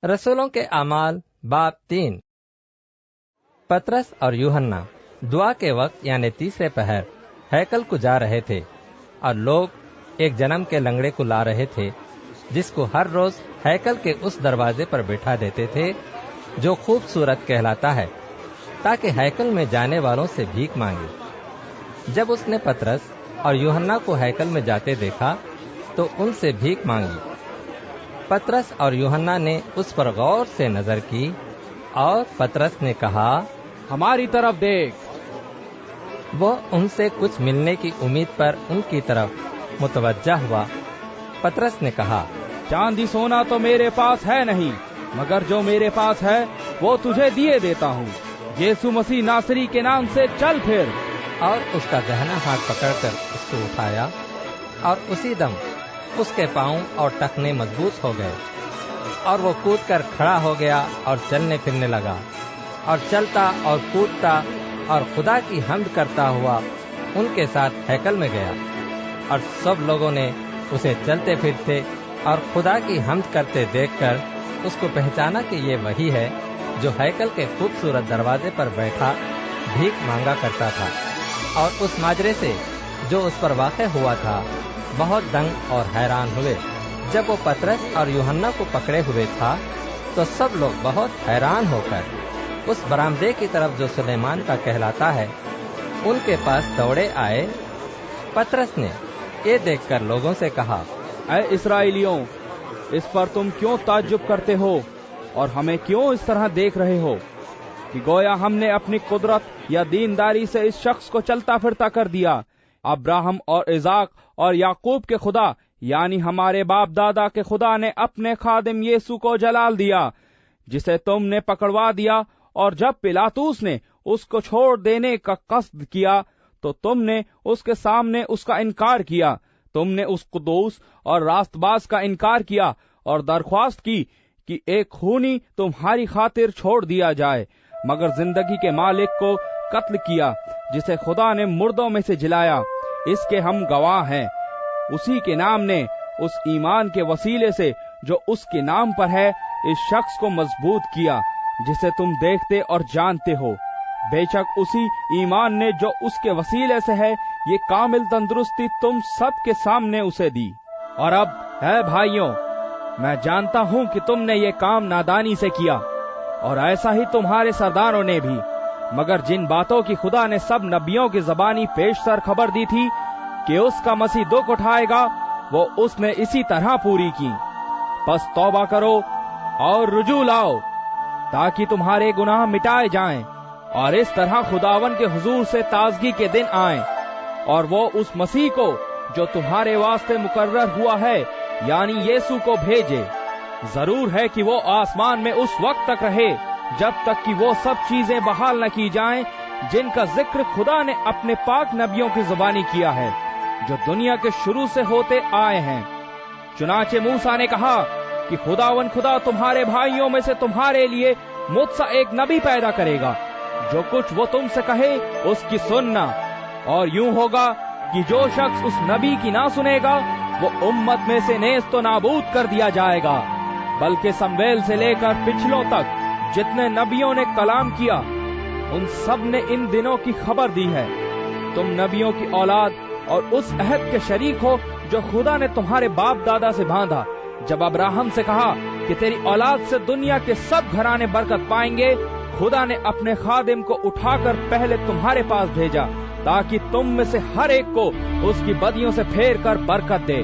رسولوں کے اعمال باب 3۔ پطرس اور یوحنا دعا کے وقت یعنی تیسرے پہر ہیکل کو جا رہے تھے، اور لوگ ایک جنم کے لنگڑے کو لا رہے تھے، جس کو ہر روز ہیکل کے اس دروازے پر بٹھا دیتے تھے جو خوبصورت کہلاتا ہے، تاکہ ہیکل میں جانے والوں سے بھیک مانگے۔ جب اس نے پطرس اور یوحنا کو ہیکل میں جاتے دیکھا تو ان سے بھیک مانگی۔ پطرس اور یوحنا نے اس پر غور سے نظر کی، اور پطرس نے کہا، ہماری طرف دیکھ۔ وہ ان سے کچھ ملنے کی امید پر ان کی طرف متوجہ ہوا۔ پطرس نے کہا، چاندی سونا تو میرے پاس ہے نہیں، مگر جو میرے پاس ہے وہ تجھے دیے دیتا ہوں۔ یسوع مسیح ناصری کے نام سے چل پھر۔ اور اس کا دہنا ہاتھ پکڑ کر اس کو اٹھایا، اور اسی دم اس کے پاؤں اور ٹخنے مضبوط ہو گئے، اور وہ کود کر کھڑا ہو گیا اور چلنے پھرنے لگا، اور چلتا اور کودتا اور خدا کی حمد کرتا ہوا ان کے ساتھ ہیکل میں گیا۔ اور سب لوگوں نے اسے چلتے پھرتے اور خدا کی حمد کرتے دیکھ کر اس کو پہچانا کہ یہ وہی ہے جو ہیکل کے خوبصورت دروازے پر بیٹھا بھیک مانگا کرتا تھا۔ اور اس ماجرے سے جو اس پر واقع ہوا تھا بہت دنگ اور حیران ہوئے۔ جب وہ پطرس اور یوحنا کو پکڑے ہوئے تھا تو سب لوگ بہت حیران ہو کر اس برآمدے کی طرف جو سلیمان کا کہلاتا ہے ان کے پاس دوڑے آئے۔ پطرس نے یہ دیکھ کر لوگوں سے کہا، اے اسرائیلیوں، اس پر تم کیوں تعجب کرتے ہو اور ہمیں کیوں اس طرح دیکھ رہے ہو کہ گویا ہم نے اپنی قدرت یا دینداری سے اس شخص کو چلتا پھرتا کر دیا؟ ابراہم اور اسحاق اور یعقوب کے خدا یعنی ہمارے باپ دادا کے خدا نے اپنے خادم یسوع کو جلال دیا، جسے تم نے پکڑوا دیا، اور جب پلاطوس نے اس کو چھوڑ دینے کا قصد کیا تو تم نے اس کے سامنے اس کا انکار کیا۔ تم نے اس قدوس اور راست باز کا انکار کیا اور درخواست کی کہ ایک خونی تمہاری خاطر چھوڑ دیا جائے، مگر زندگی کے مالک کو قتل کیا، جسے خدا نے مردوں میں سے جلایا۔ اس کے ہم گواہ ہیں۔ اسی کے نام نے اس ایمان کے وسیلے سے جو اس کے نام پر ہے اس شخص کو مضبوط کیا، جسے تم دیکھتے اور جانتے ہو۔ بے شک اسی ایمان نے جو اس کے وسیلے سے ہے یہ کامل تندرستی تم سب کے سامنے اسے دی۔ اور اب اے بھائیوں، میں جانتا ہوں کہ تم نے یہ کام نادانی سے کیا، اور ایسا ہی تمہارے سرداروں نے بھی، مگر جن باتوں کی خدا نے سب نبیوں کی زبانی پیشتر خبر دی تھی کہ اس کا مسیح دکھ اٹھائے گا، وہ اس نے اسی طرح پوری کی۔ پس توبہ کرو اور رجوع لاؤ تاکہ تمہارے گناہ مٹائے جائیں، اور اس طرح خداون کے حضور سے تازگی کے دن آئیں، اور وہ اس مسیح کو جو تمہارے واسطے مقرر ہوا ہے یعنی یسوع کو بھیجے۔ ضرور ہے کہ وہ آسمان میں اس وقت تک رہے جب تک کہ وہ سب چیزیں بحال نہ کی جائیں جن کا ذکر خدا نے اپنے پاک نبیوں کی زبانی کیا ہے، جو دنیا کے شروع سے ہوتے آئے ہیں۔ چنانچہ موسیٰ نے کہا کہ خداون خدا تمہارے بھائیوں میں سے تمہارے لیے مجھ سا ایک نبی پیدا کرے گا، جو کچھ وہ تم سے کہے اس کی سننا۔ اور یوں ہوگا کہ جو شخص اس نبی کی نہ سنے گا وہ امت میں سے نیست و نابود کر دیا جائے گا۔ بلکہ سمویل سے لے کر پچھلوں تک جتنے نبیوں نے کلام کیا ان سب نے ان دنوں کی خبر دی ہے۔ تم نبیوں کی اولاد اور اس عہد کے شریک ہو جو خدا نے تمہارے باپ دادا سے باندھا، جب ابراہم سے کہا کہ تیری اولاد سے دنیا کے سب گھرانے برکت پائیں گے۔ خدا نے اپنے خادم کو اٹھا کر پہلے تمہارے پاس بھیجا تاکہ تم میں سے ہر ایک کو اس کی بدیوں سے پھیر کر برکت دے۔